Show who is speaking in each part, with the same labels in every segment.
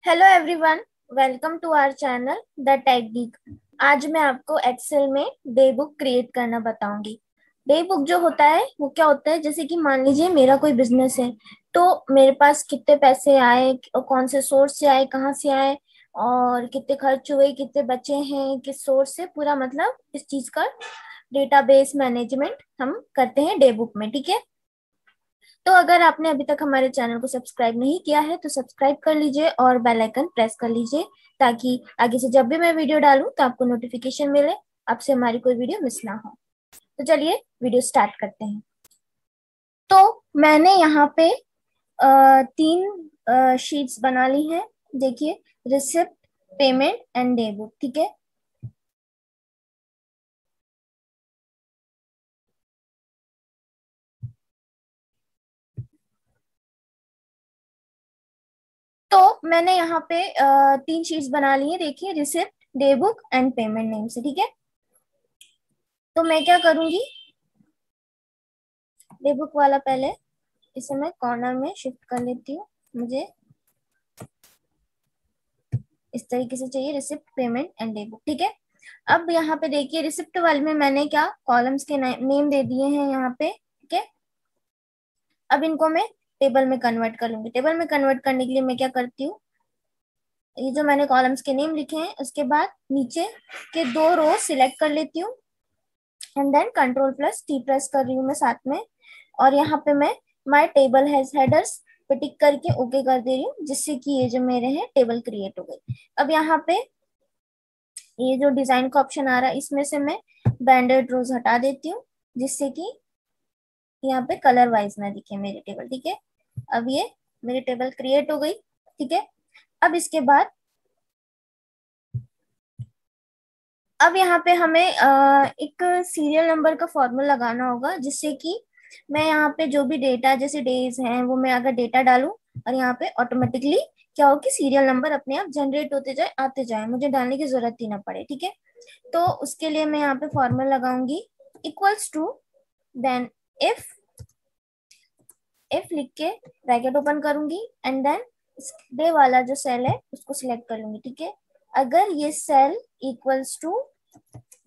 Speaker 1: Hello everyone, welcome to our channel the tech geek. आज मैं आपको एक्सेल में डे बुक क्रिएट करना बताऊंगी। डे बुक जो होता है वो क्या होता है, जैसे कि मान लीजिए मेरा कोई बिजनेस है, तो मेरे पास कितने पैसे आए और कौन से सोर्स से आए, कहाँ से आए और कितने खर्च हुए, कितने बचे हैं, किस सोर्स से, पूरा मतलब इस चीज का डेटाबेस मैनेजमेंट हम करते हैं डे बुक में। ठीक है, तो अगर आपने अभी तक हमारे चैनल को सब्सक्राइब नहीं किया है तो सब्सक्राइब कर लीजिए और बेल आइकन प्रेस कर लीजिए, ताकि आगे से जब भी मैं वीडियो डालूं तो आपको नोटिफिकेशन मिले, आपसे हमारी कोई वीडियो मिस ना हो। तो चलिए वीडियो स्टार्ट करते हैं। तो मैंने यहाँ पे तीन शीट्स बना ली हैं। देखिए, receipt, payment and day book. ठीक है, तो मैंने यहाँ पे तीन शीट्स बना ली है। देखिए, receipt, day book and payment name से। ठीक है, तो मैं क्या करूंगी, डे बुक वाला पहले इसे मैं कॉर्नर में शिफ्ट कर लेती हूँ। मुझे इस तरीके से चाहिए, receipt, payment and day book. ठीक है, अब यहाँ पे देखिए, रिसिप्ट वाले में मैंने क्या कॉलम्स के नेम दे दिए हैं यहाँ पे। ठीक है, अब इनको मैं टेबल में कन्वर्ट कर लूंगी। टेबल में कन्वर्ट करने के लिए मैं क्या करती हूँ, ये जो मैंने कॉलम्स के नेम लिखे हैं उसके बाद नीचे के दो रो सिलेक्ट कर लेती हूँ and then control plus T press कर रही हूँ मैं साथ में। और यहाँ पे मैं माय टेबल हैज हेडर्स पे टिक करके ओके कर दे रही हूँ, जिससे कि ये जो मेरे हैं टेबल क्रिएट हो गई। अब यहाँ पे ये जो डिजाइन का ऑप्शन आ रहा है इसमें से मैं बैंडेड रोज हटा देती हूँ, जिससे कि यहाँ पे कलर वाइज ना दिखे मेरे टेबल। ठीक है, अब ये मेरी टेबल क्रिएट हो गई। ठीक है, अब इसके बाद अब यहाँ पे हमें एक सीरियल नंबर का फॉर्मूला लगाना होगा, जिससे कि मैं यहाँ पे जो भी डेटा जैसे डेज हैं वो मैं अगर डेटा डालूं और यहाँ पे ऑटोमेटिकली क्या हो कि सीरियल नंबर अपने आप जनरेट होते जाए, आते जाए, मुझे डालने की जरूरत ही ना पड़े। ठीक है, तो उसके लिए मैं यहाँ पे फॉर्मूला लगाऊंगी, equals to, then if, if लिख के ब्रैकेट ओपन करूंगी एंड देन डे वाला जो सेल है उसको सिलेक्ट कर लूंगी। ठीक है, अगर ये cell equals to,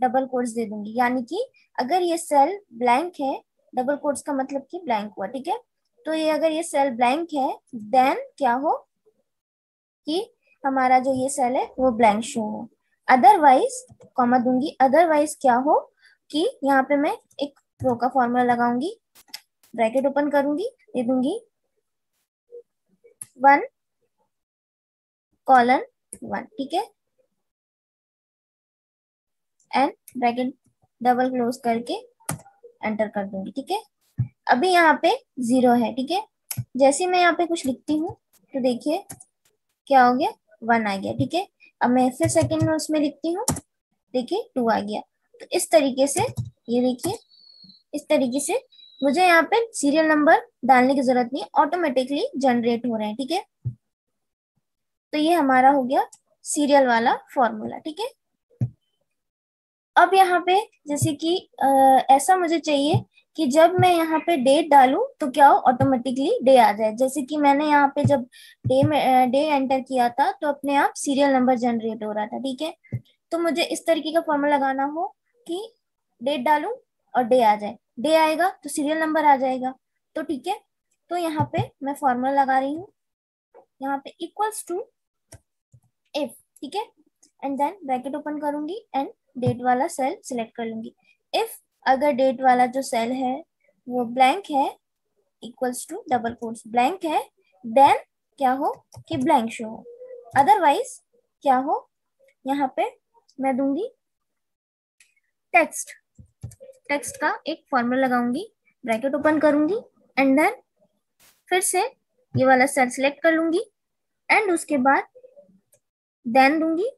Speaker 1: double quotes दे दूंगी, यानी कि अगर ये सेल ब्लैंक है, डबल कोट्स का मतलब कि ब्लैंक हुआ। ठीक है, तो ये अगर ये सेल ब्लैंक है देन क्या हो कि हमारा जो ये सेल है वो ब्लैंक शो हो। अदरवाइज कॉमा दूंगी, अदरवाइज क्या हो कि यहाँ पे मैं एक रो का फॉर्मूला लगाऊंगी, ब्रैकेट ओपन करूंगी, दे दूंगी 1:1। ठीक है, एंड ब्रैकेट डबल क्लोज करके एंटर कर दूंगी। ठीक है, अभी यहाँ पे 0 है। ठीक है, जैसे मैं यहाँ पे कुछ लिखती हूँ तो देखिए क्या हो गया, 1 आ गया। ठीक है, अब मैं फिर सेकंड में उसमें लिखती हूँ, देखिए 2 आ गया। तो इस तरीके से, ये देखिए, इस तरीके से मुझे यहाँ पे सीरियल नंबर डालने की जरूरत नहीं, ऑटोमेटिकली जनरेट हो रहे हैं। ठीक है, तो ये हमारा हो गया सीरियल वाला फॉर्मूला। ठीक है, अब यहाँ पे जैसे कि ऐसा मुझे चाहिए कि जब मैं यहाँ पे डेट डालूं तो क्या हो, ऑटोमेटिकली डे आ जाए। जैसे कि मैंने यहाँ पे जब डे में डे एंटर किया था तो अपने आप सीरियल नंबर जनरेट हो रहा था। ठीक है, तो मुझे इस तरीके का फॉर्मूला लगाना हो कि डेट डालूं और डे आ जाए, डे आएगा तो सीरियल नंबर आ जाएगा। तो ठीक है, तो यहाँ पे मैं फॉर्मूला लगा रही हूँ, यहाँ पे इक्वल्स टू इफ। ठीक है, एंड देन ब्रैकेट ओपन करूंगी एंड डेट वाला सेल सिलेक्ट कर लूंगी। इफ अगर डेट वाला जो सेल है वो ब्लैंक है, equals to double quotes blank है, देन क्या हो कि ब्लैंक शो हो। अदरवाइज क्या हो, यहाँ पे मैं दूंगी टेक्स्ट, टेक्स्ट का एक फॉर्मूला लगाऊंगी, ब्रैकेट ओपन करूंगी एंड देन फिर से ये वाला सेल सिलेक्ट कर लूंगी एंड उसके बाद देन दूंगी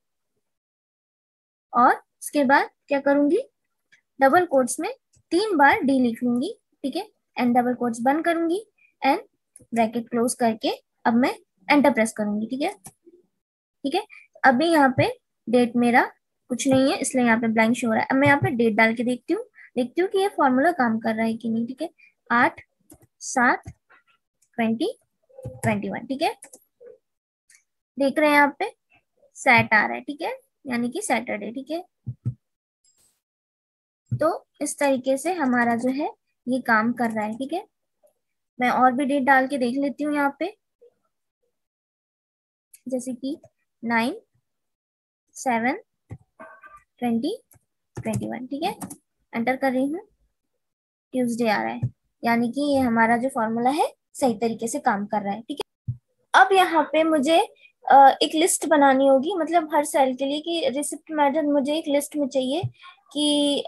Speaker 1: और उसके बाद क्या करूंगी, डबल कोट्स में 3 बार डी लिख लूंगी। ठीक है, एंड डबल कोट्स बंद करूंगी एंड ब्रैकेट क्लोज करके अब मैं एंटर प्रेस करूंगी। ठीक है, ठीक है, अभी यहाँ पे डेट मेरा कुछ नहीं है इसलिए यहाँ पे ब्लैंक शो हो रहा है। अब मैं यहाँ पे डेट डाल के देखती हूँ कि ये फॉर्मूला काम कर रहा है कि नहीं। ठीक है, 8/7/2021। ठीक है, देख रहे हैं यहाँ पे सैट आ रहा है, ठीक है, यानी कि सैटरडे, ठीक है। तो इस तरीके से हमारा जो है ये काम कर रहा है, ठीक है। मैं और भी डेट डाल के देख लेती हूँ यहाँ पे, जैसे कि 9/7/2021, ठीक है। एंटर कर रही हूँ, ट्यूसडे आ रहा है, यानी कि ये हमारा जो फॉर्मूला है सही तरीके से काम कर रहा है, ठीक है। अब यहाँ पे मुझे एक लिस्ट बनानी होगी, मतलब हर सेल के लिए, कि रिसिप्ट मेथड मुझे एक लिस्ट में चाहिए कि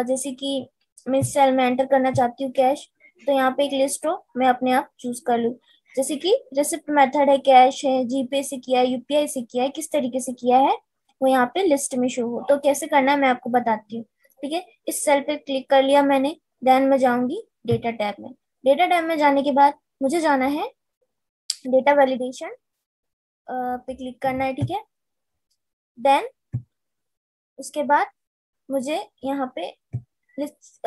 Speaker 1: जैसे कि मैं इस सेल में एंटर करना चाहती हूँ कैश, तो यहाँ पे एक लिस्ट हो, मैं अपने आप चूज कर लूँ। जैसे कि रिसिप्ट मेथड है, कैश है, जीपे से किया है, यूपीआई से किया है, किस तरीके से किया है वो यहाँ पे लिस्ट में शो हो। तो कैसे करना है मैं आपको बताती हूँ, ठीक है। इस सेल पे क्लिक कर लिया मैंने, देन मैं जाऊंगी डेटा टैब में। डेटा टैब में जाने के बाद मुझे जाना है डेटा वैलिडेशन पे क्लिक करना है, ठीक है। देन उसके बाद मुझे यहाँ पे लिस्ट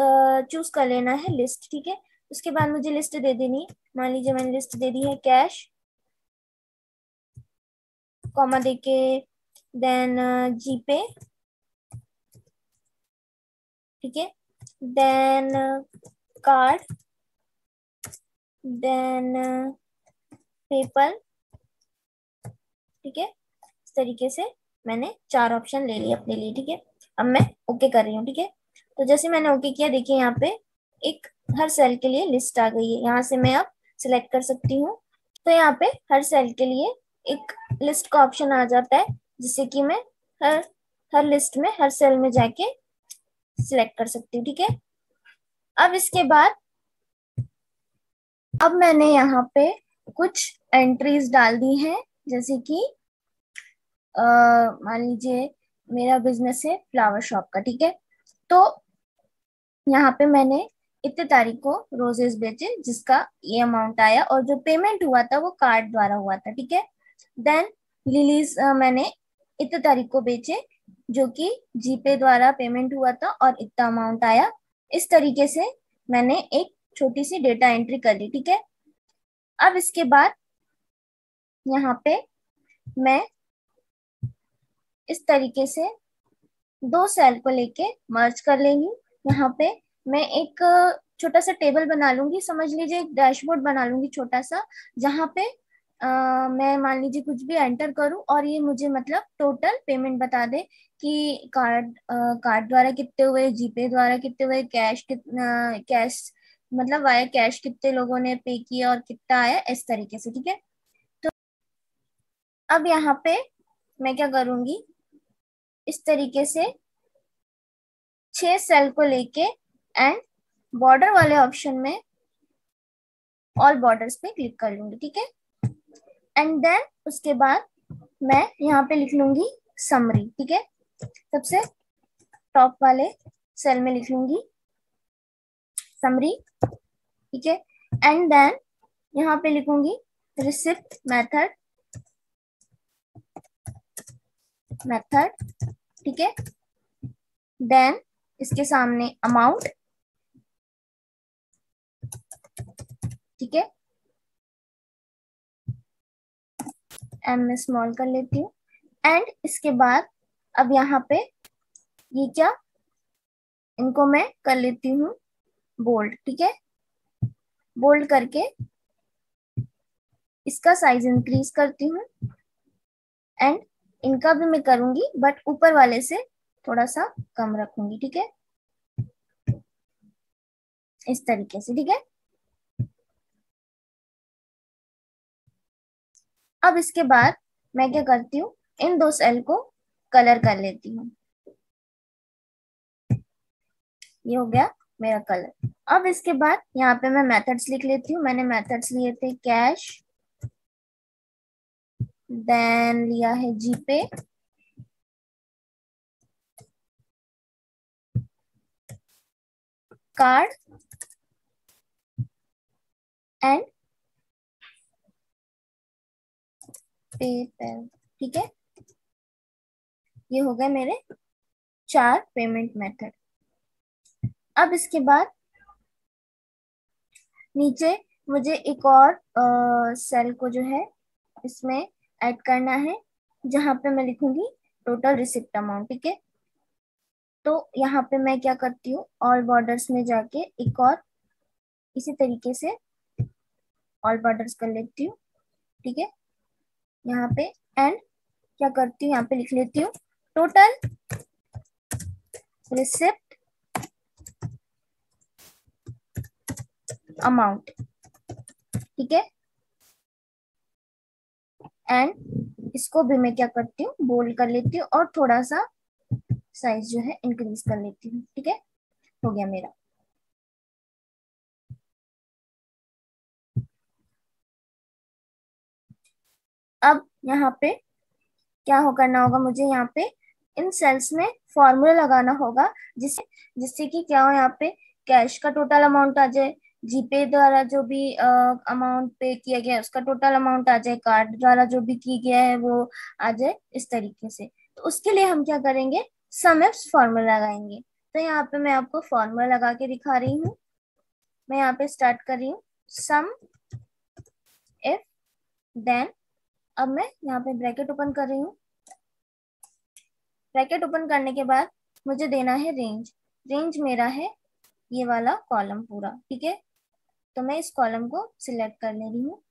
Speaker 1: चूज कर लेना है, लिस्ट, ठीक है। उसके बाद मुझे लिस्ट दे देनी है। मान लीजिए मैंने लिस्ट दे दी है कैश, कॉमा देके, देन जीपे, ठीक है, देन कार्ड, देन पेपल, ठीक है। इस तरीके से मैंने 4 ऑप्शन ले लिए अपने लिए, ठीक है। अब मैं ओके कर रही हूँ, ठीक है। तो जैसे मैंने ओके किया, देखिए यहाँ पे एक हर सेल के लिए लिस्ट आ गई है, यहाँ से मैं अब सिलेक्ट कर सकती हूँ। तो यहाँ पे हर सेल के लिए एक लिस्ट का ऑप्शन आ जाता है, जिससे कि मैं हर हर लिस्ट में, हर सेल में जाके सिलेक्ट कर सकती हूँ, ठीक है। अब इसके बाद अब मैंने यहाँ पे कुछ एंट्रीज डाल दी हैं, जैसे कि मान लीजिए मेरा बिजनेस है फ्लावर शॉप का, ठीक है। तो यहाँ पे मैंने इतने तारीख को रोजेस बेचे, जिसका ये अमाउंट आया, और जो पेमेंट हुआ था वो कार्ड द्वारा हुआ था, ठीक है। देन लिलीज मैंने इतने तारीख को बेचे, जो कि जीपे द्वारा पेमेंट हुआ था और इतना अमाउंट आया। इस तरीके से मैंने एक छोटी सी डेटा एंट्री कर ली, ठीक है। अब इसके बाद यहाँ पे मैं इस तरीके से 2 सेल को लेके मर्ज कर लेंगी। यहाँ पे मैं एक छोटा सा टेबल बना लूंगी, समझ लीजिए एक डैशबोर्ड बना लूंगी छोटा सा, जहाँ पे मैं मान लीजिए कुछ भी एंटर करूं और ये मुझे मतलब टोटल पेमेंट बता दे कि कार्ड द्वारा कितने हुए, जीपे द्वारा कितने हुए, कैश कितना, कैश मतलब वाया कैश कितने लोगों ने पे किया और कितना आया, इस तरीके से, ठीक है। तो अब यहाँ पे मैं क्या करूंगी, इस तरीके से 6 सेल को लेके एंड बॉर्डर वाले ऑप्शन में ऑल बॉर्डर्स पे क्लिक कर लूंगी, ठीक है। एंड देन उसके बाद मैं यहाँ पे लिख लूंगी समरी, ठीक है। सबसे टॉप वाले सेल में लिख लूंगी समरी, ठीक है। एंड देन यहाँ पे लिखूंगी रिसिप्ट मेथड, ठीक है। देन इसके सामने अमाउंट, ठीक है, एम में स्मॉल कर लेती हूँ। एंड इसके बाद अब यहाँ पे ये क्या, इनको मैं कर लेती हूँ बोल्ड, ठीक है। बोल्ड करके इसका साइज इंक्रीज करती हूँ, एंड इनका भी मैं करूंगी बट ऊपर वाले से थोड़ा सा कम रखूंगी, ठीक है, इस तरीके से, ठीक है। अब इसके बाद मैं क्या करती हूँ, इन 2 सेल को कलर कर लेती हूँ। ये हो गया मेरा कलर। अब इसके बाद यहाँ पे मैं मेथड्स लिख लेती हूँ। मैंने मेथड्स लिए थे कैश, देन लिया है जीपे, कार्ड एंड पेपैल, ठीक है। ये हो गए मेरे 4 पेमेंट मेथड। अब इसके बाद नीचे मुझे एक और सेल को जो है इसमें ऐड करना है, जहां पे मैं लिखूंगी टोटल रिसिप्ट अमाउंट। ठीक है, तो यहाँ पे मैं क्या करती हूँ, ऑल बॉर्डर्स में जाके एक और इसी तरीके से ऑल बॉर्डर्स कर लेती हूँ। ठीक है, यहाँ पे एंड क्या करती हूँ, यहाँ पे लिख लेती हूँ टोटल रिसिप्ट अमाउंट। ठीक है, एंड इसको भी मैं क्या करती हूँ, बोल्ड कर लेती हूँ और थोड़ा सा साइज जो है इंक्रीज कर लेती हूँ। ठीक है, हो गया मेरा। अब यहाँ पे क्या हो करना होगा, मुझे यहाँ पे इन सेल्स में फॉर्मूला लगाना होगा, जिससे जिससे कि क्या हो, यहाँ पे कैश का टोटल अमाउंट आ जाए, जीपे द्वारा जो भी अमाउंट पे किया गया है उसका टोटल अमाउंट आ जाए, कार्ड द्वारा जो भी किया गया है वो आ जाए, इस तरीके से। तो उसके लिए हम क्या करेंगे, सम इफ फॉर्मूला लगाएंगे। तो यहाँ पे मैं आपको फॉर्मूला लगा के दिखा रही हूँ। मैं यहाँ पे स्टार्ट कर रही हूँ, सम इफ, देन अब मैं यहाँ पे ब्रैकेट ओपन कर रही हूँ। ब्रैकेट ओपन करने के बाद मुझे देना है रेंज। रेंज मेरा है ये वाला कॉलम पूरा। ठीक है, तो मैं इस कॉलम को सिलेक्ट कर ले रही हूँ।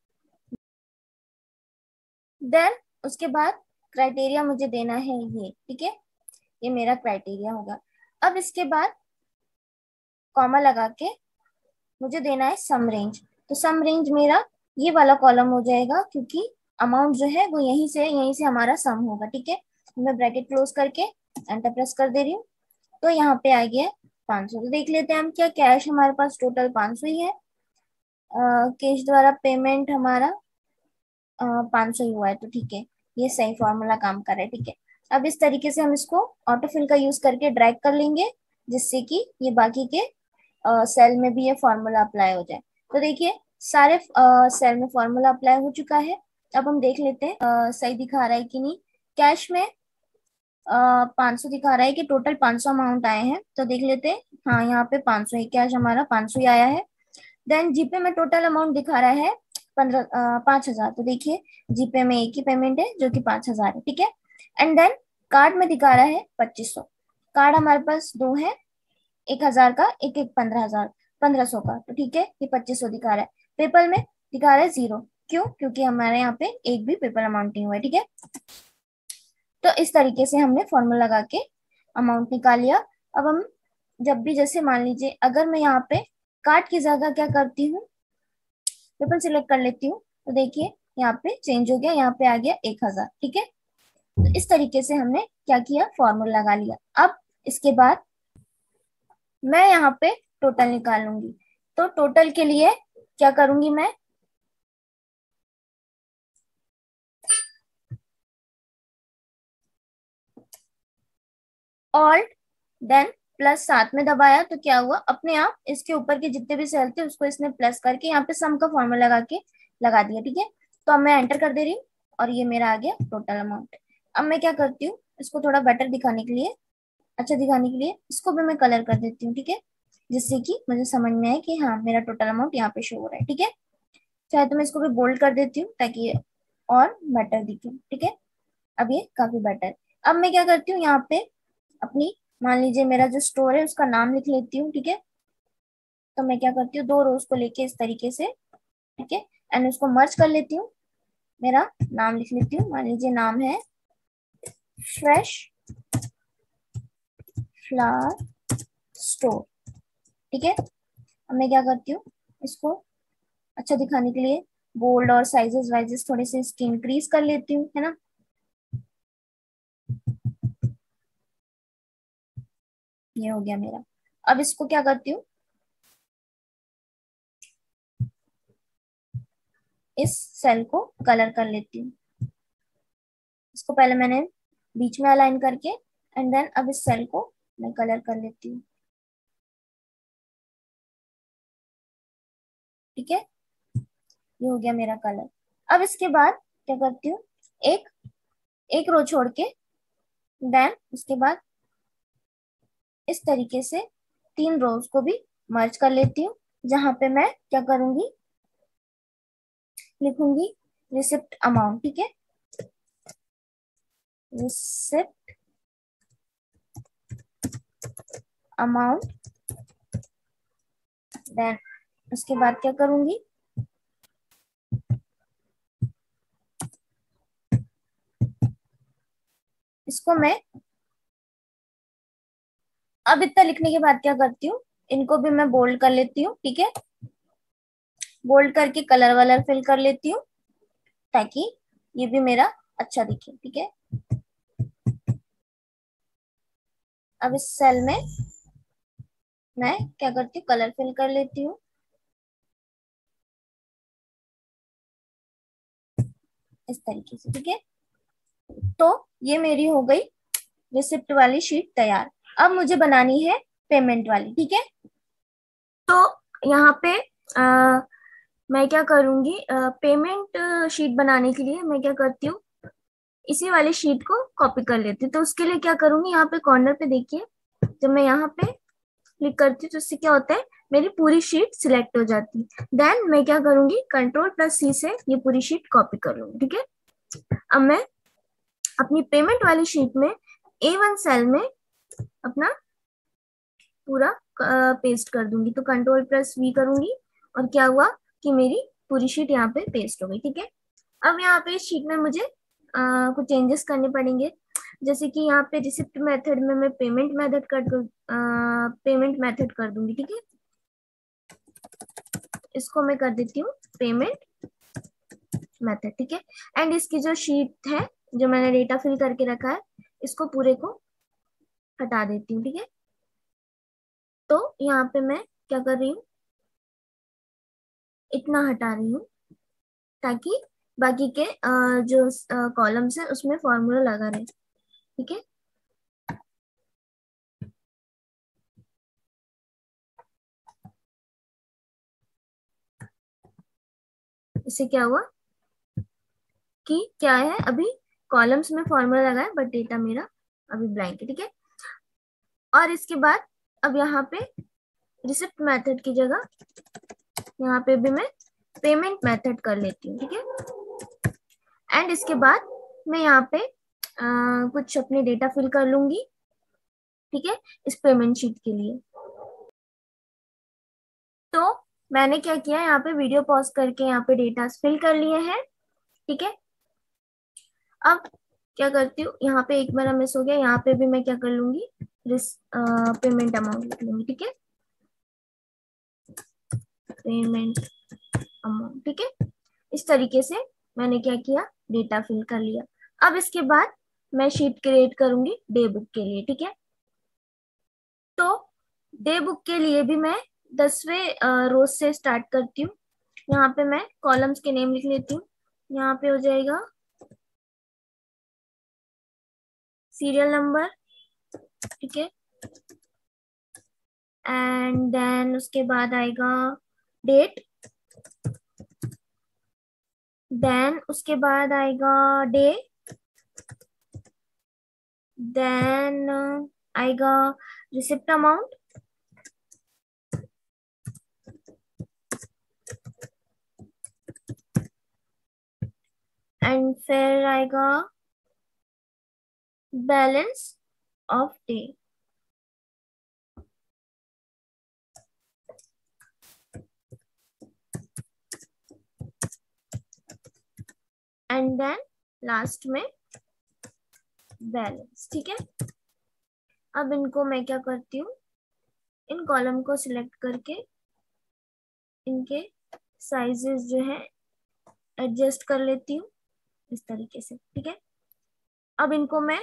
Speaker 1: देन उसके बाद क्राइटेरिया मुझे देना है ये। ठीक है, ये मेरा क्राइटेरिया होगा। अब इसके बाद कॉमा लगा के मुझे देना है सम रेंज। तो सम रेंज मेरा ये वाला कॉलम हो जाएगा, क्योंकि अमाउंट जो है वो यहीं से हमारा सम होगा। ठीक है, मैं ब्रैकेट क्लोज करके एंटर प्रेस कर दे रही हूँ। तो यहाँ पे आ गया 500। तो देख लेते हैं हम, क्या कैश हमारे पास टोटल 500 ही है, कैश द्वारा पेमेंट हमारा 500 ही हुआ है। तो ठीक है, ये सही फॉर्मूला काम कर रहा है। ठीक है, अब इस तरीके से हम इसको ऑटोफिल का यूज करके ड्रैग कर लेंगे, जिससे कि ये बाकी के सेल में भी ये फॉर्मूला अप्लाई हो जाए। तो देखिए सारे सेल में फॉर्मूला अप्लाई हो चुका है। अब हम देख लेते हैं सही दिखा रहा है कि नहीं। कैश में 500 दिखा रहा है कि टोटल 500 अमाउंट आए हैं, तो देख लेते हैं। हाँ, यहाँ पे 500 ही, कैश हमारा 500 ही आया है। देन जीपे में टोटल अमाउंट दिखा रहा है 5,000। तो देखिए जीपे में एक ही पेमेंट है जो कि 5,000 है। ठीक है, एंड देन कार्ड में दिखा रहा है 2500। कार्ड हमारे पास दो है, 1,000 का, एक एक 15,000, 1,500 का। तो ठीक है, ये 2500 दिखा रहा है। पेपल में दिखा रहा है 0। क्यों? क्योंकि हमारे यहाँ पे एक भी पेपल अमाउंट नहीं हुआ है। ठीक है, तो इस तरीके से हमने फॉर्मूला लगा के अमाउंट निकाल लिया। अब हम जब भी, जैसे मान लीजिए अगर मैं यहाँ पे कार्ड की जगह क्या करती हूँ, पेपल सिलेक्ट कर लेती हूँ, तो देखिए यहाँ पे चेंज हो गया, यहाँ पे आ गया 1,000। ठीक है, तो इस तरीके से हमने क्या किया, फॉर्मूला लगा लिया। अब इसके बाद मैं यहाँ पे टोटल निकालूंगी। तो टोटल के लिए क्या करूंगी, मैं ऑल्ट देन प्लस साथ में दबाया, तो क्या हुआ, अपने आप इसके ऊपर के जितने भी सेल थे उसको इसने प्लस करके यहाँ पे सम का फॉर्मूला लगा के लगा दिया। ठीक है, तो अब मैं एंटर कर दे रही हूँ और ये मेरा आ गया टोटल अमाउंट। अब मैं क्या करती हूँ, इसको थोड़ा बेटर दिखाने के लिए, अच्छा दिखाने के लिए इसको भी मैं कलर कर देती हूँ। ठीक है, जिससे कि मुझे समझ में आए कि हाँ मेरा टोटल अमाउंट यहाँ पे शो हो रहा है। ठीक है, चाहे तो मैं इसको भी बोल्ड कर देती हूँ ताकि ये और बेटर दिखे। ठीक है, अब ये काफी बेटर। अब मैं क्या करती हूँ, यहाँ पे अपनी, मान लीजिए मेरा जो स्टोर है उसका नाम लिख लेती हूँ। ठीक है, तो मैं क्या करती हूँ, दो रोज को लेके इस तरीके से, ठीक है, एंड उसको मर्ज कर लेती हूँ। मेरा नाम लिख लेती हूँ, मान लीजिए नाम है फ्रेश फ्लावर स्टोर। ठीक है, अब मैं क्या करती हूँ, इसको अच्छा दिखाने के लिए बोल्ड और साइजेस वाइजेस थोड़े से इसके इंक्रीज कर लेती हूँ, है ना। ये हो गया मेरा। अब इसको क्या करती हूँ, इस सेल को कलर कर लेती हूँ। इसको पहले मैंने बीच में अलाइन करके एंड देन अब इस सेल को मैं कलर कर लेती हूँ। ठीक है, ये हो गया मेरा कलर। अब इसके बाद क्या करती हूँ, एक एक रो छोड़ के देन उसके बाद इस तरीके से तीन रोज को भी मर्ज कर लेती हूँ, जहां पे मैं क्या करूंगी, लिखूंगी रिसिप्ट अमाउंट। ठीक है, रिसिप्ट अमाउंट, देन उसके बाद क्या करूंगी, इसको मैं अब इतना लिखने के बाद क्या करती हूँ, इनको भी मैं बोल्ड कर लेती हूँ, ठीक है। बोल्ड करके कलर वलर फिल कर लेती हूँ ताकि ये भी मेरा अच्छा दिखे, ठीक है। अब इस सेल में मैं क्या करती हूँ, कलर फिल कर लेती हूँ इस तरीके से, ठीक है। तो ये मेरी हो गई रिसिप्ट वाली शीट तैयार। अब मुझे बनानी है पेमेंट वाली, ठीक है। तो यहाँ पे मैं क्या करूंगी, पेमेंट शीट बनाने के लिए मैं क्या करती हूँ, इसी वाली शीट को कॉपी कर लेती हूँ। तो उसके लिए क्या करूंगी, यहाँ पे कॉर्नर पे देखिए, जब मैं यहाँ पे क्लिक करती हूँ तो उससे क्या होता है, मेरी पूरी शीट सिलेक्ट हो जाती है। देन मैं क्या करूंगी, कंट्रोल+C से ये पूरी शीट कॉपी कर लूंगी, ठीक है। अब मैं अपनी पेमेंट वाली शीट में A1 सेल में अपना पूरा पेस्ट कर दूंगी। तो कंट्रोल+V करूंगी और क्या हुआ कि मेरी पूरी शीट यहाँ पे पेस्ट हो गई, ठीक है। अब यहाँ पे इस शीट में मुझे कुछ चेंजेस करने पड़ेंगे, जैसे कि यहाँ पे रिसिप्ट मेथड में मैं पेमेंट मेथड कर दूंगी, ठीक है। इसको मैं कर देती हूँ पेमेंट मेथड, ठीक है। एंड इसकी जो शीट है, जो मैंने डेटा फिल करके रखा है, इसको पूरे को हटा देती हूँ, ठीक है। तो यहाँ पे मैं क्या कर रही हूँ, इतना हटा रही हूँ ताकि बाकी के जो कॉलम्स है उसमें फॉर्मूला लगा रहे, ठीक है। इससे क्या हुआ कि क्या है, अभी कॉलम्स में फॉर्मूला लगा है बट डेटा मेरा अभी ब्लैंक है, ठीक है। और इसके बाद अब यहाँ पे रिसिप्ट मेथड की जगह यहाँ पे भी मैं पेमेंट मेथड कर लेती हूँ, ठीक है। एंड इसके बाद मैं यहाँ पे कुछ अपने डेटा फिल कर लूंगी, ठीक है, इस पेमेंट शीट के लिए। तो मैंने क्या किया, यहाँ पे वीडियो पॉज करके यहाँ पे डेटा फिल कर लिए हैं, ठीक है। अब क्या करती हूँ, यहाँ पे एक मेरा मिस हो गया, यहाँ पे भी मैं क्या कर लूंगी, पेमेंट अमाउंट लिख लूंगी, ठीक है। पेमेंट अमाउंट, ठीक है। इस तरीके से मैंने क्या किया, डेटा फिल कर लिया। अब इसके बाद मैं शीट क्रिएट करूंगी डे बुक के लिए, ठीक है। तो डे बुक के लिए भी मैं 10वें रोज से स्टार्ट करती हूँ। यहाँ पे मैं कॉलम्स के नेम लिख लेती हूँ। यहाँ पे हो जाएगा सीरियल नंबर, ठीक है। एंड देन उसके बाद आएगा डेट, देन उसके बाद आएगा डे, देन आएगा रिसिप्ट अमाउंट, एंड फिर आएगा balance of day. And then last में बैलेंस, ठीक है। अब इनको मैं क्या करती हूँ, इन कॉलम को सिलेक्ट करके इनके साइजेस जो है एडजस्ट कर लेती हूँ इस तरीके से, ठीक है। अब इनको मैं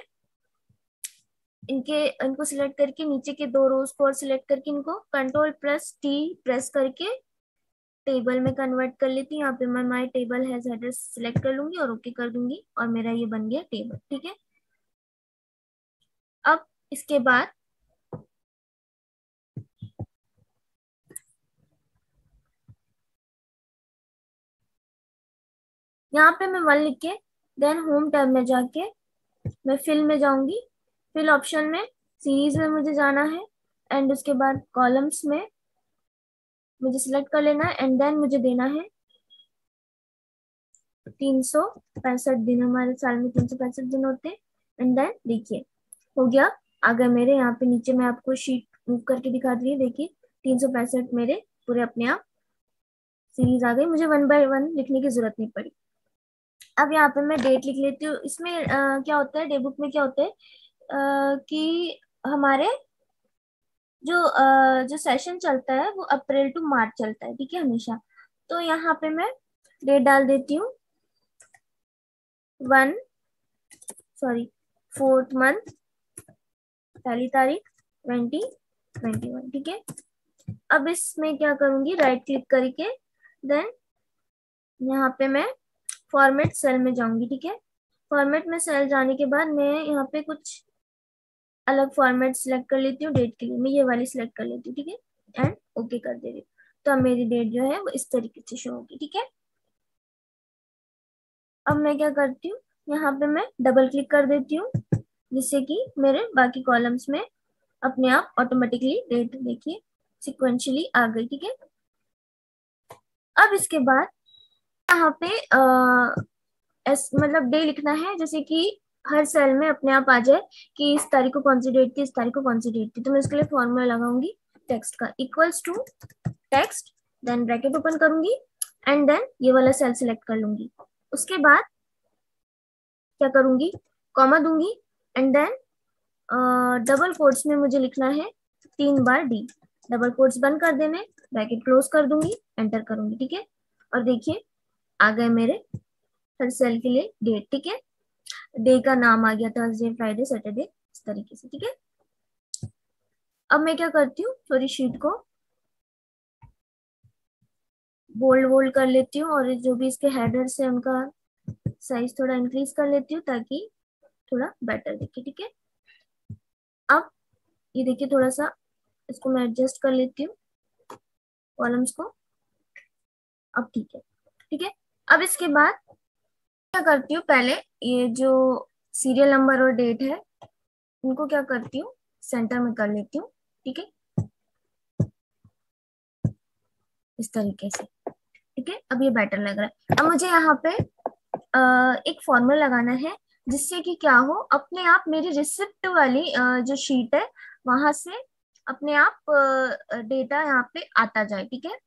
Speaker 1: इनको सिलेक्ट करके नीचे के 2 रोज को और सिलेक्ट करके इनको कंट्रोल+T प्रेस करके टेबल में कन्वर्ट कर लेती हूँ। यहाँ पे मैं माई टेबल हैज एड्रेस सिलेक्ट कर लूंगी और ओके कर दूंगी और मेरा ये बन गया टेबल, ठीक है। अब इसके बाद यहाँ पे मैं 1 लिख के देन होम टैब में जाके मैं फिल में जाऊंगी। फिल ऑप्शन में सीरीज में मुझे जाना है एंड उसके बाद कॉलम्स में मुझे सिलेक्ट कर लेना है एंड देन मुझे देना है 365 दिन। हमारे साल में 365 दिन होते हैं। एंड देन देखिए हो गया, अगर मेरे यहाँ पे नीचे मैं आपको शीट मूव करके दिखा दी, देखिए 365 मेरे पूरे अपने आप सीरीज आ गई, मुझे वन बाय वन लिखने की जरूरत नहीं पड़ी। अब यहाँ पे मैं डेट लिख लेती हूँ। इसमें क्या होता है, डे बुक में क्या होता है कि हमारे जो सेशन चलता है वो अप्रैल टू मार्च चलता है, ठीक है, हमेशा। तो यहाँ पे मैं डेट डाल देती हूँ, वन, सॉरी, फोर्थ मंथ, पहली तारीख, 2021, ठीक है। अब इसमें क्या करूंगी, राइट क्लिक करके देन यहाँ पे मैं फॉर्मेट सेल में जाऊंगी, ठीक है। फॉर्मेट में सेल जाने के बाद मैं यहाँ पे कुछ अलग फॉर्मेट सिलेक्ट कर लेती हूँ डेट के लिए, मैं ये वाली सिलेक्ट कर लेती हूँ, ठीक है, एंड ओके कर दे रही हूँ। तो अब मेरी डेट जो है वो इस तरीके से शो होगी, ठीक है। अब मैं क्या करती हूँ, यहाँ पे मैं डबल क्लिक कर देती हूँ, जिससे कि मेरे बाकी कॉलम्स में अपने आप ऑटोमेटिकली डेट देखिए सिक्वेंशियली आ गई, ठीक है। अब इसके बाद यहाँ पे मतलब डे लिखना है, जैसे कि हर सेल में अपने आप आ जाए कि इस तारीख को कौन सी डेट थी, इस तारीख को कौन सी डेट थी। तो मैं इसके लिए फॉर्मूला लगाऊंगी टेक्स्ट का, equals to text, then bracket open करूंगी एंड देन ये वाला सेल सिलेक्ट कर लूंगी। उसके बाद क्या करूंगी, कॉमा दूंगी एंड देन डबल कोट्स में मुझे लिखना है 3 बार डी, डबल कोट्स बंद कर देने, ब्रैकेट क्लोज कर दूंगी, एंटर करूंगी, ठीक है। और देखिए आ गए मेरे हर सेल के लिए डेट, ठीक है। डे का नाम आ गया थर्सडे, फ्राइडे, सैटरडे, इस तरीके से, ठीक है। अब मैं क्या करती हूँ, थोड़ी शीट को बोल्ड वोल्ड कर लेती हूँ और जो भी इसके हेडर्स है उनका साइज थोड़ा इंक्रीज कर लेती हूँ ताकि थोड़ा बेटर दिखे, ठीक है। अब ये देखिए थोड़ा सा इसको मैं एडजस्ट कर लेती हूँ कॉलम्स को। अब ठीक है, ठीक है। अब इसके बाद क्या करती हूँ, पहले ये जो सीरियल नंबर और डेट है उनको क्या करती हूँ, सेंटर में कर लेती हूँ, ठीक है, इस तरीके से, ठीक है। अब ये बेटर लग रहा है। अब मुझे यहाँ पे एक फॉर्मूला लगाना है जिससे कि क्या हो, अपने आप मेरी रिसिप्ट वाली जो शीट है वहां से अपने आप डेटा यहाँ पे आता जाए, ठीक है।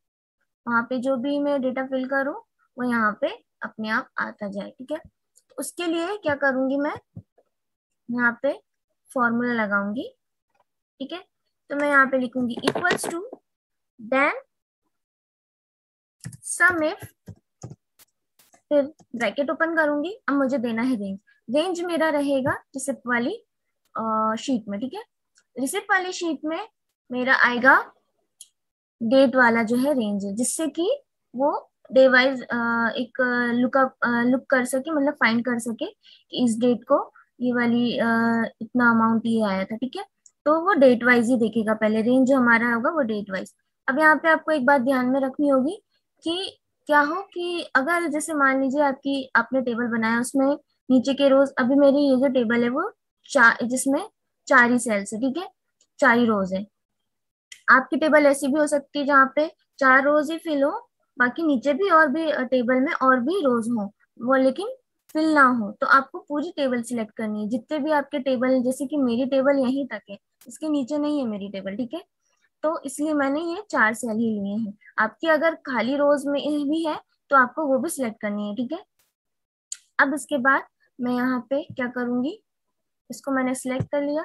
Speaker 1: वहां पे जो भी मैं डेटा फिल करूँ वो यहाँ पे अपने आप आता जाए, ठीक है। तो उसके लिए क्या करूंगी, मैं यहाँ पे फॉर्मूला लगाऊंगी, ठीक है। तो मैं यहाँ पे लिखूंगी equals to then sum if, फिर ब्रैकेट ओपन करूंगी। अब मुझे देना है रेंज, रेंज मेरा रहेगा रिसिप्ट वाली शीट में, ठीक है। रिसिप्ट वाली शीट में मेरा आएगा डेट वाला जो है रेंज है, जिससे कि वो डे वाइज एक लुक कर सके, मतलब फाइंड कर सके कि इस डेट को ये वाली इतना अमाउंट ये आया था, ठीक है। तो वो डेट वाइज ही देखेगा, पहले रेंज जो हमारा होगा वो डेट वाइज। अब यहाँ पे आपको एक बात ध्यान में रखनी होगी कि क्या हो कि अगर जैसे मान लीजिए आपकी आपने टेबल बनाया, उसमें नीचे के रोज, अभी मेरी ये जो टेबल है वो चार, जिसमें 4 ही सेल्स है, ठीक है, 4 ही रोज है। आपकी टेबल ऐसी भी हो सकती है जहाँ पे 4 रोज ही फिल हो, बाकी नीचे भी और भी टेबल में और भी रोज हो, वो लेकिन फिल ना हो। तो आपको पूरी टेबल सिलेक्ट करनी है, जितने भी आपके टेबल, जैसे कि मेरी टेबल यहीं तक है, इसके नीचे नहीं है मेरी टेबल, ठीक है। तो इसलिए मैंने ये 4 सेल ही लिए हैं। आपकी अगर खाली रोज में भी है तो आपको वो भी सिलेक्ट करनी है, ठीक है। अब इसके बाद मैं यहाँ पे क्या करूंगी, इसको मैंने सिलेक्ट कर लिया।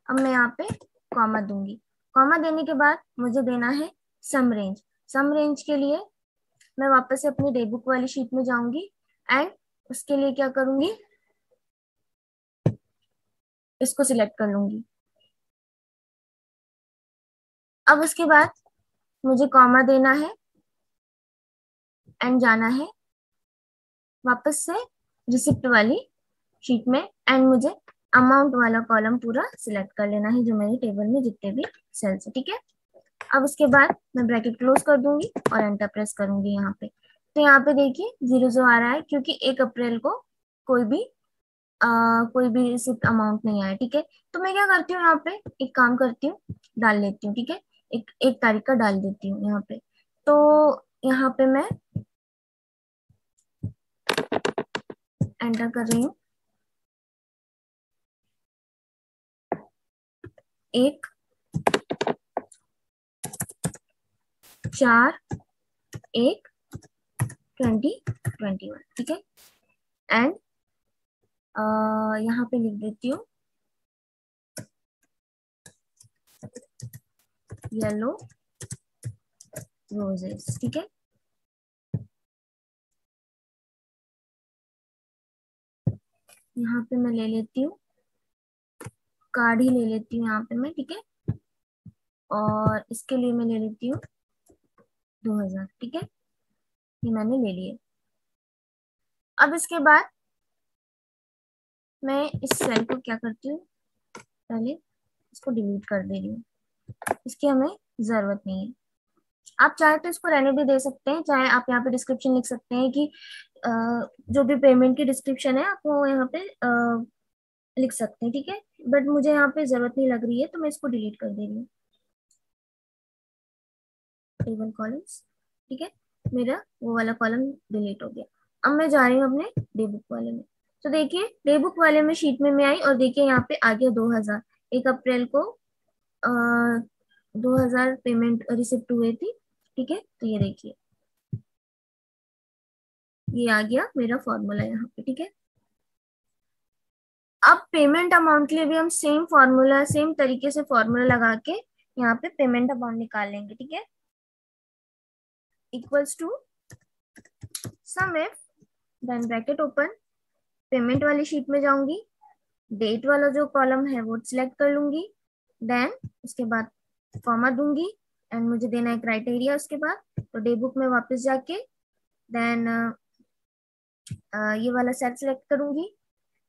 Speaker 1: अब मैं यहाँ पे कॉमा दूंगी, कॉमा देने के बाद मुझे देना है सम रेंज। सम रेंज के लिए मैं वापस से अपनी डे बुक वाली शीट में जाऊंगी एंड उसके लिए क्या करूंगी, इसको सिलेक्ट कर लूंगी। अब उसके बाद मुझे कॉमा देना है एंड जाना है वापस से रिसिप्ट वाली शीट में एंड मुझे अमाउंट वाला कॉलम पूरा सिलेक्ट कर लेना है, जो मेरी टेबल में जितने भी सेल्स है, ठीक है। अब उसके बाद मैं ब्रैकेट क्लोज कर दूंगी और एंटर प्रेस करूंगी यहाँ पे। तो यहाँ पे देखिए 0 आ रहा है क्योंकि 1 अप्रैल को कोई भी कोई भी रिसिप्ट अमाउंट नहीं आया, ठीक है। तो मैं क्या करती हूँ, यहाँ पे एक काम करती हूँ, डाल लेती हूँ, ठीक है, एक एक तारीख का डाल देती हूँ यहाँ पे। तो यहाँ पे मैं एंटर कर रही हूँ 1 4 1 2021, ठीक है। एंड यहाँ पे लिख देती हूँ येलो रोजेस, ठीक है। यहाँ पे मैं ले लेती हूँ, कार्ड ही ले लेती हूँ यहाँ पे मैं, ठीक है। और इसके लिए मैं ले लेती हूँ 2000, ठीक है। ये मैंने ले लिए। अब इसके बाद मैं इस सेल को क्या करती हूँ, पहले इसको डिलीट कर दे रही हूँ, इसकी हमें जरूरत नहीं है। आप चाहे तो इसको रहने भी दे सकते हैं, चाहे आप यहाँ पे डिस्क्रिप्शन लिख सकते हैं कि जो भी पेमेंट की डिस्क्रिप्शन है आप वो यहाँ पे लिख सकते हैं, ठीक है। बट मुझे यहाँ पे जरूरत नहीं लग रही है तो मैं इसको डिलीट कर दे रही हूँ। टेबल कॉलम्स, ठीक है, मेरा वो वाला कॉलम डिलीट हो गया। अब मैं जा रही हूँ अपने डे बुक वाले में। तो देखिए डे बुक वाले में शीट में मैं आई और देखिए यहाँ पे आ गया 2000। 1 अप्रैल को 2000 पेमेंट रिसिप्ट हुए थी, ठीक है। तो ये देखिए ये आ गया मेरा फॉर्मूला यहाँ पे, ठीक है। अब पेमेंट अमाउंट के लिए भी हम सेम फॉर्मूला, सेम तरीके से फॉर्मूला लगा के यहाँ पे पेमेंट अमाउंट निकाल लेंगे, ठीक है। Equals to sum if, then bracket open, payment वाली शीट में जाऊंगी, डेट वाला जो कॉलम है वो सिलेक्ट कर लूंगी, देन उसके बाद कॉमा दूंगी एंड मुझे देना है क्राइटेरिया उसके बाद। तो डे बुक में वापस जाके देन ये वाला सेल सिलेक्ट करूंगी,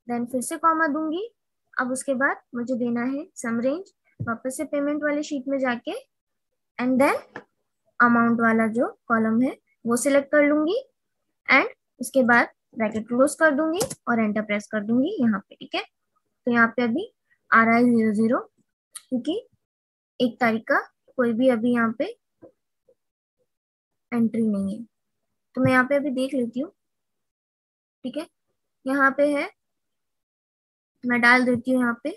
Speaker 1: देन फिर से कॉमा दूंगी। अब उसके बाद मुझे देना है सम रेंज, वापस से पेमेंट वाली शीट में जाके एंड देन अमाउंट वाला जो कॉलम है वो सिलेक्ट कर लूंगी एंड उसके बाद ब्रैकेट क्लोज कर दूंगी और एंटर प्रेस कर दूंगी यहाँ पे, ठीक है। तो यहाँ पे अभी आ रहा है 00 क्योंकि 1 तारीख का कोई भी अभी यहाँ पे एंट्री नहीं है। तो मैं यहाँ पे अभी देख लेती हूँ, ठीक है। यहाँ पे है, मैं डाल देती हूँ यहाँ पे,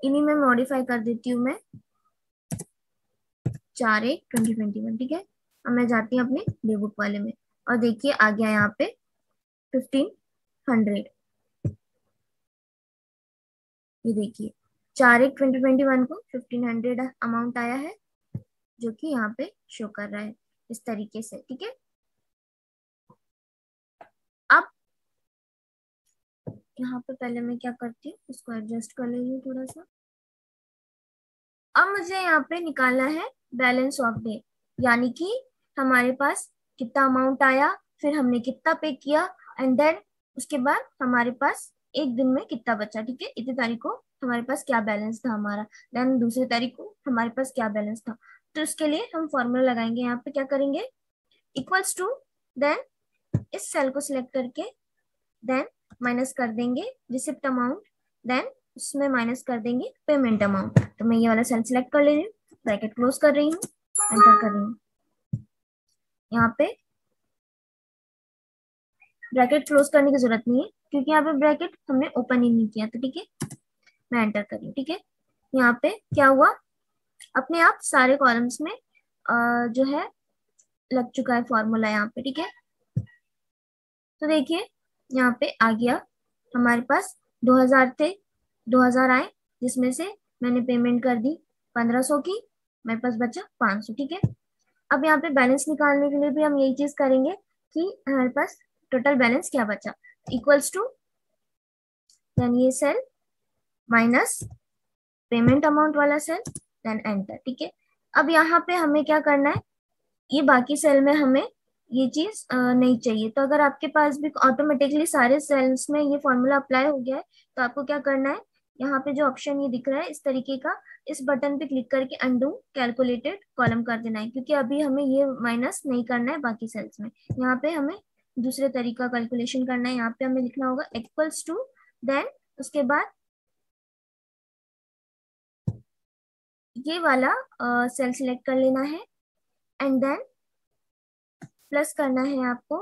Speaker 1: इन्हीं में मॉडिफाई कर देती हूँ मैं 4/1/2021, ठीक है। अब मैं जाती हूँ अपने डे बुक वाले में और देखिए आ गया यहाँ पे 1500। ये देखिए 4/1/2021 को 1500 अमाउंट आया है जो कि यहाँ पे शो कर रहा है इस तरीके से, ठीक है। अब यहाँ पे पहले मैं क्या करती हूँ, इसको एडजस्ट कर ले रही हूँ थोड़ा सा। अब मुझे यहाँ पे निकालना है बैलेंस ऑफ डे, यानी कि हमारे पास कितना अमाउंट आया, फिर हमने कितना पे किया एंड देन उसके बाद हमारे पास एक दिन में कितना बचा, ठीक है। इतनी तारीख को हमारे पास क्या बैलेंस था हमारा, देन दूसरी तारीख को हमारे पास क्या बैलेंस था। तो इसके लिए हम फॉर्मूला लगाएंगे, यहाँ पे क्या करेंगे, इक्वल्स टू, देन इस सेल को सिलेक्ट करके देन माइनस कर देंगे रिसिप्ट अमाउंट, देन उसमें माइनस कर देंगे पेमेंट अमाउंट। तो मैं ये वाला सेल सिलेक्ट कर ले रही हूँ, ब्रैकेट क्लोज कर रही हूँ, एंटर कर रही हूँ। यहाँ पे ब्रैकेट क्लोज करने की जरूरत नहीं है क्योंकि यहाँ पे ब्रैकेट हमने ओपन ही नहीं किया, तो ठीक है। मैं एंटर कर रही हूँ, ठीक है। यहाँ पे क्या हुआ, अपने आप सारे कॉलम्स में जो है लग चुका है फॉर्मूला यहाँ पे, ठीक है। तो देखिए यहाँ पे आ गया, हमारे पास 2000 थे, 2000 आए जिसमें से मैंने पेमेंट कर दी 1500 की, मेरे पास बचा 500, ठीक है। अब यहाँ पे बैलेंस निकालने के लिए भी हम यही चीज करेंगे कि हमारे पास टोटल बैलेंस क्या बचा, इक्वल्स टू देन ये सेल माइनस पेमेंट अमाउंट वाला सेल, देन एंटर, ठीक है। अब यहाँ पे हमें क्या करना है, ये बाकी सेल में हमें ये चीज नहीं चाहिए। तो अगर आपके पास भी ऑटोमेटिकली सारे सेल्स में ये फॉर्मूला अप्लाई हो गया है तो आपको क्या करना है, यहाँ पे जो ऑप्शन ये दिख रहा है इस तरीके का, इस बटन पे क्लिक करके अंडू कैलकुलेटेड कॉलम कर देना है, क्योंकि अभी हमें ये माइनस नहीं करना है बाकी सेल्स में। यहाँ पे हमें दूसरे तरीका कैलकुलेशन करना है, यहाँ पे हमें लिखना होगा इक्वल्स टू, देन उसके बाद ये वाला सेल सिलेक्ट कर लेना है एंड देन प्लस करना है आपको,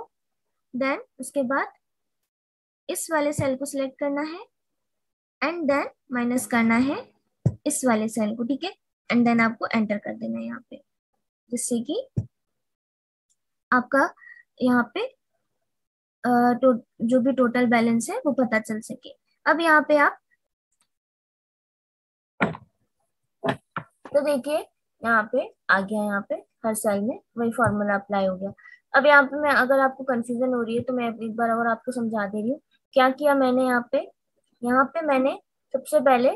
Speaker 1: देन उसके बाद इस वाले सेल को सिलेक्ट करना है एंड देन माइनस करना है इस वाले सेल को, ठीक है। एंड देन आपको एंटर कर देना है यहाँ पे, जिससे कि आपका यहाँ पे जो भी टोटल बैलेंस है वो पता चल सके। अब यहाँ पे आप तो देखिए यहाँ पे आ गया, यहाँ पे हर सेल में वही फॉर्मूला अप्लाई हो गया। अब यहाँ पे मैं, अगर आपको कंफ्यूजन हो रही है तो मैं एक बार और आपको समझा दे रही हूँ। क्या किया मैंने यहाँ पे मैंने सबसे पहले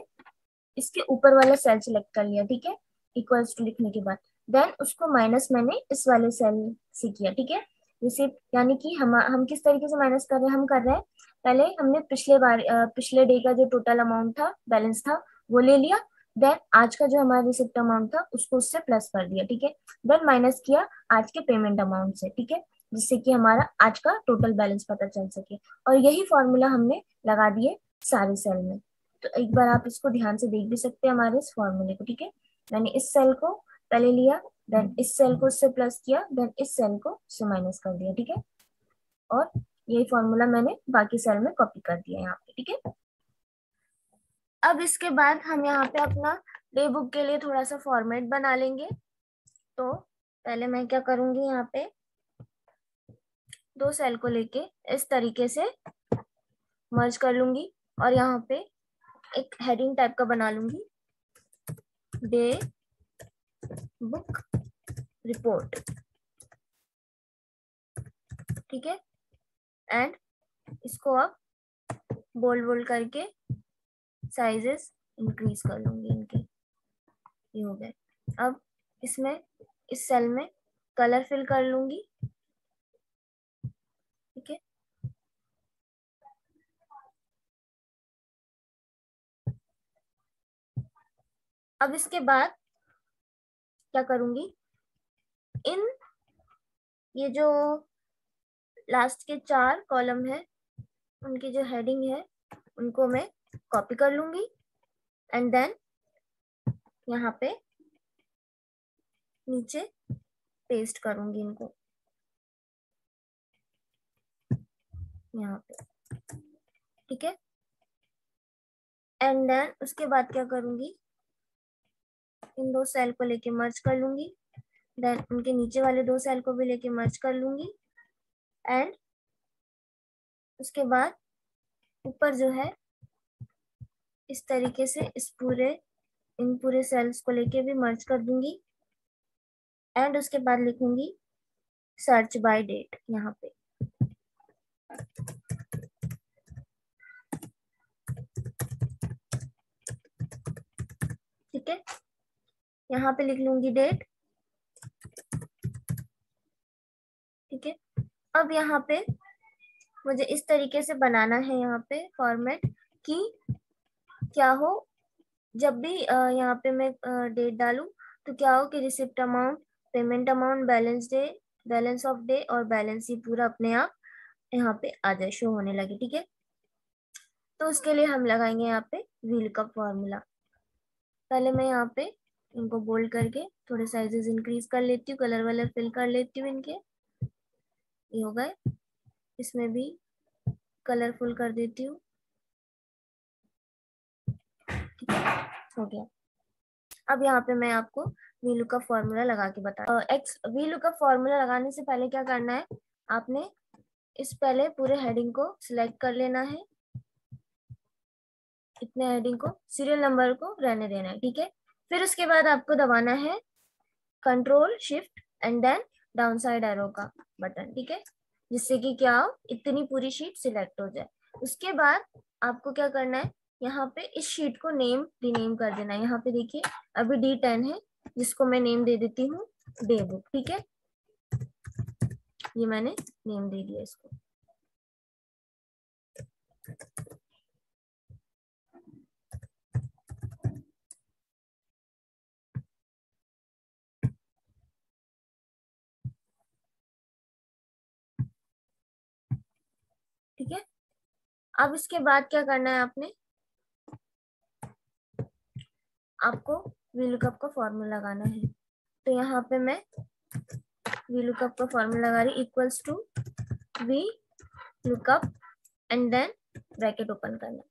Speaker 1: इसके ऊपर वाला सेल सिलेक्ट कर लिया, ठीक है, इक्वल्स टू लिखने के बाद। देन उसको माइनस मैंने इस वाले सेल से किया, ठीक है। जैसे यानी कि हम किस तरीके से माइनस कर रहे हैं, हम कर रहे हैं पहले हमने पिछले डे का जो टोटल अमाउंट था, बैलेंस था, वो ले लिया। देन आज का जो हमारा रिसिप्ट अमाउंट था उसको उससे प्लस कर दिया, ठीक है। देन माइनस किया आज के पेमेंट अमाउंट से, ठीक है, जिससे कि हमारा आज का टोटल बैलेंस पता चल सके। और यही फॉर्मूला हमने लगा दिए सारे सेल में। तो एक बार आप इसको ध्यान से देख भी सकते हैं हमारे इस फॉर्मूले को, ठीक है। मैंने इस सेल को पहले लिया, देन इस सेल को इससे प्लस किया, देन इस सेल को इससे माइनस कर दिया, ठीक है। और यही फॉर्मूला मैंने बाकी सेल में कॉपी कर दिया यहाँ पे, ठीक है। अब इसके बाद हम यहाँ पे अपना डे बुक के लिए थोड़ा सा फॉर्मेट बना लेंगे। तो पहले मैं क्या करूंगी, यहाँ पे दो सेल को लेके इस तरीके से मर्ज कर लूंगी और यहाँ पे एक हेडिंग टाइप का बना लूंगी, डे बुक रिपोर्ट, ठीक है। एंड इसको अब बोल्ड बोल्ड करके साइजेस इंक्रीज कर लूंगी इनके, ये हो गए। अब इसमें इस सेल में कलर फिल कर लूंगी, ठीक है। अब इसके बाद क्या करूंगी, इन ये जो लास्ट के 4 कॉलम है उनकी जो हेडिंग है उनको मैं कॉपी कर लूंगी एंड देन यहाँ पे नीचे पेस्ट करूंगी इनको यहाँ पे, ठीक है। एंड देन उसके बाद क्या करूंगी, इन 2 सेल को लेके मर्ज कर लूंगी, देन उनके नीचे वाले 2 सेल को भी लेके मर्ज कर लूंगी एंड उसके बाद ऊपर जो है इस तरीके से इन पूरे सेल्स को लेके भी मर्ज कर दूंगी एंड उसके बाद लिखूंगी सर्च बाय डेट यहाँ पे, ठीक है। यहाँ पे लिख लूंगी डेट, ठीक है। अब यहाँ पे मुझे इस तरीके से बनाना है यहाँ पे फॉर्मेट कि क्या हो, जब भी यहाँ पे मैं डेट डालूं तो क्या हो कि receipt amount, payment amount, balance day, balance of day और बैलेंस ही पूरा अपने आप यहाँ पे आ जाए, शो होने लगे, ठीक है। तो उसके लिए हम लगाएंगे यहाँ पे VLOOKUP फॉर्मूला। पहले मैं यहाँ पे इनको बोल्ड करके थोड़े साइजेस इंक्रीज कर लेती हूँ, कलर वलर फिल कर लेती हूँ इनके, ये हो गए। इसमें भी कलरफुल कर देती हूँ, ठीक है, हो गया। अब यहाँ पे मैं आपको VLOOKUP फॉर्मूला लगा के बता VLOOKUP फॉर्मूला लगाने से पहले क्या करना है, आपने इस पहले पूरे हेडिंग को सिलेक्ट कर लेना है, इतने हेडिंग को, सीरियल नंबर को रहने देना है, ठीक है। फिर उसके बाद आपको दबाना है control shift and then down side arrow का बटन, ठीक है, जिससे कि क्या हो, इतनी पूरी शीट सिलेक्ट हो जाए। उसके बाद आपको क्या करना है, यहाँ पे इस शीट को नेम रीनेम कर देना है। यहाँ पे देखिए अभी D10 है, जिसको मैं नेम दे देती हूँ डे बुक, ठीक है। ये मैंने नेम दे दिया इसको, ठीक है। अब इसके बाद क्या करना है, आपको VLOOKUP का फॉर्मूला लगाना है। तो यहाँ पे मैं VLOOKUP का फॉर्मूला लगा रही, equals to VLOOKUP and then bracket open करना।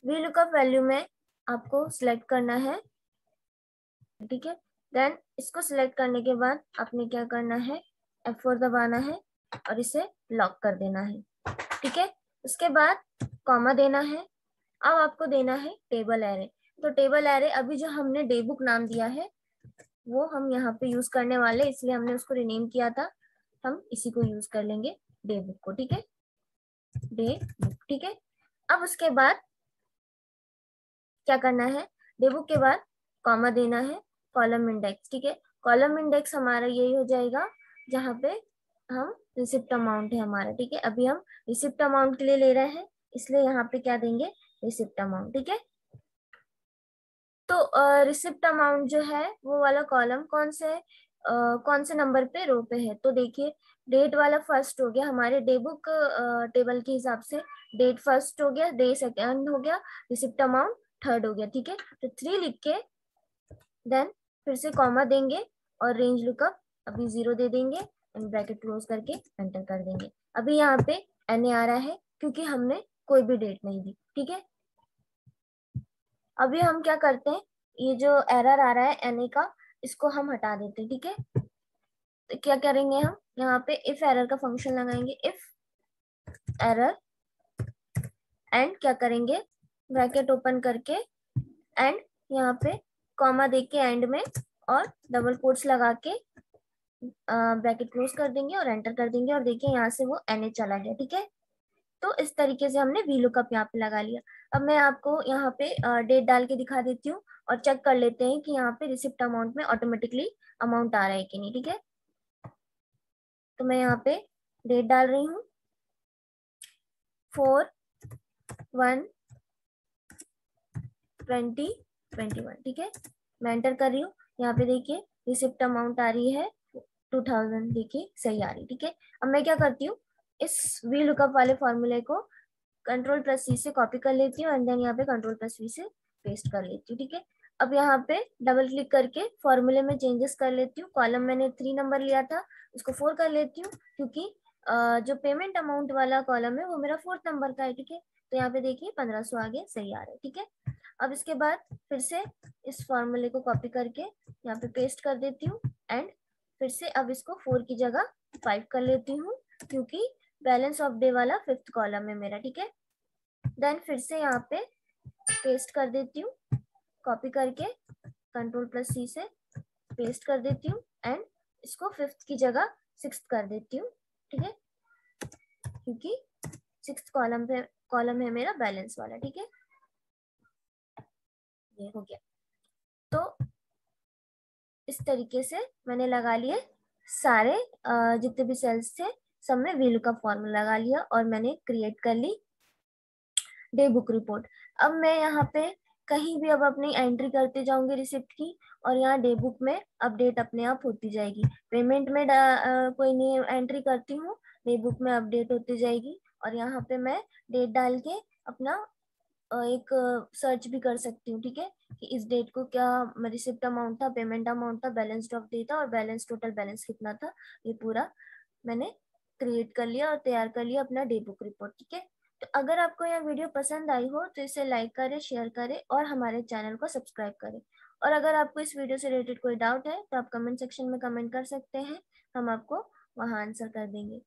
Speaker 1: VLOOKUP वैल्यू में आपको सिलेक्ट करना है ठीक है। देन इसको सिलेक्ट करने के बाद आपने क्या करना है, F4 दबाना है और इसे लॉक कर देना है। ठीक है, उसके बाद कॉमा देना है। अब आपको देना है टेबल एरे। तो टेबल एरे अभी जो हमने डे बुक नाम दिया है वो हम यहाँ पे यूज करने वाले, इसलिए हमने उसको रिनेम किया था, हम इसी को यूज कर लेंगे, डे बुक को। ठीक है, डे बुक। ठीक है, अब उसके बाद क्या करना है, डे बुक के बाद कॉमा देना है, कॉलम इंडेक्स। ठीक है, कॉलम इंडेक्स हमारा यही हो जाएगा जहाँ पे हम रिसिप्ट अमाउंट है हमारा। ठीक है, अभी हम रिसिप्ट अमाउंट के लिए ले रहे हैं, इसलिए यहाँ पे क्या देंगे, रिसिप्ट अमाउंट। ठीक है, तो रिसिप्ट अमाउंट जो है वो वाला कॉलम कौन से नंबर पे, रो पे है। तो देखिए, डेट वाला फर्स्ट हो गया हमारे डे बुक टेबल के हिसाब से, डेट फर्स्ट हो गया, डे सेकंड हो गया, रिसिप्ट अमाउंट थर्ड हो गया। ठीक है, तो 3 लिख के देन फिर से कॉमा देंगे और रेंज लुकअप अभी 0 दे देंगे एंड ब्रैकेट क्लोज करके एंटर कर देंगे। अभी यहाँ पे NA आ रहा है क्योंकि हमने कोई भी डेट नहीं दी। ठीक है, अभी हम क्या करते हैं, ये जो एरर आ रहा है NA का, इसको हम हटा देते हैं। ठीक है, तो क्या करेंगे, हम यहाँ पे इफ एरर का फंक्शन लगाएंगे, इफ एरर एंड क्या करेंगे, ब्रैकेट ओपन करके एंड यहाँ पे कॉमा दे के एंड में और डबल कोट्स लगा के ब्रैकेट क्लोज कर देंगे और एंटर कर देंगे और देखिए यहाँ से वो NA चला गया। ठीक है, तो इस तरीके से हमने वी लुकअप यहाँ पे लगा लिया। अब मैं आपको यहाँ पे डेट डाल के दिखा देती हूँ और चेक कर लेते हैं कि यहाँ पे रिसिप्ट अमाउंट में ऑटोमेटिकली अमाउंट आ रहा है कि नहीं। ठीक है, तो मैं यहाँ पे डेट डाल रही हूँ 4/1/2021। ठीक है, मैं एंटर कर रही हूँ, यहाँ पे देखिए रिसिप्ट अमाउंट आ रही है 2000, देखिए सही आ रही। ठीक है, अब मैं क्या करती हूँ, इस वी लुकअप वाले फॉर्मूले को Ctrl+C से कॉपी कर लेती हूँ एंड देन यहाँ पे Ctrl+V से पेस्ट कर लेती हूँ। ठीक है, अब यहाँ पे डबल क्लिक करके फॉर्मूले में चेंजेस कर लेती हूँ। कॉलम मैंने 3 नंबर लिया था, उसको 4 कर लेती हूँ क्योंकि जो पेमेंट अमाउंट वाला कॉलम है वो मेरा 4th नंबर का है। ठीक है, तो यहाँ पे देखिए 1500 आगे सही आ रहा है। ठीक है, अब इसके बाद फिर से इस फॉर्मूले को कॉपी करके यहाँ पे पेस्ट कर देती हूँ एंड फिर से अब इसको 4 की जगह 5 कर लेती हूँ क्योंकि बैलेंस ऑफ डे वाला 5th कॉलम है मेरा। ठीक है, देन फिर से यहाँ पे पेस्ट कर देती हूँ, कॉपी करके Ctrl+C से पेस्ट कर देती हूँ एंड इसको 5th की जगह 6th कर देती हूँ। ठीक है, क्योंकि 6th कॉलम है मेरा बैलेंस वाला। ठीक है, ये हो गया। तो इस तरीके से मैंने लगा लिए सारे जितने भी सेल्स थे, सब में वैल्यू का फॉर्मूला लगा लिया और मैंने क्रिएट कर ली डे बुक रिपोर्ट। अब मैं यहाँ पे कहीं भी अब अपनी एंट्री करते जाऊंगी रिसिप्ट की और यहाँ डे बुक में अपडेट अपने आप होती जाएगी। पेमेंट में कोई नहीं एंट्री करती हूँ, डे बुक में अपडेट होती जाएगी और यहाँ पे मैं डेट डाल के अपना एक सर्च भी कर सकती हूँ। ठीक है, कि इस डेट को क्या रिसिप्ट अमाउंट था, पेमेंट अमाउंट था, बैलेंस ऑफ डे था और बैलेंस टोटल बैलेंस कितना था, ये पूरा मैंने क्रिएट कर लिया और तैयार कर लिया अपना डे बुक रिपोर्ट। ठीक है, तो अगर आपको यह वीडियो पसंद आई हो तो इसे लाइक करें, शेयर करें और हमारे चैनल को सब्सक्राइब करें। और अगर आपको इस वीडियो से रिलेटेड कोई डाउट है तो आप कमेंट सेक्शन में कमेंट कर सकते हैं, हम आपको वहाँ आंसर कर देंगे।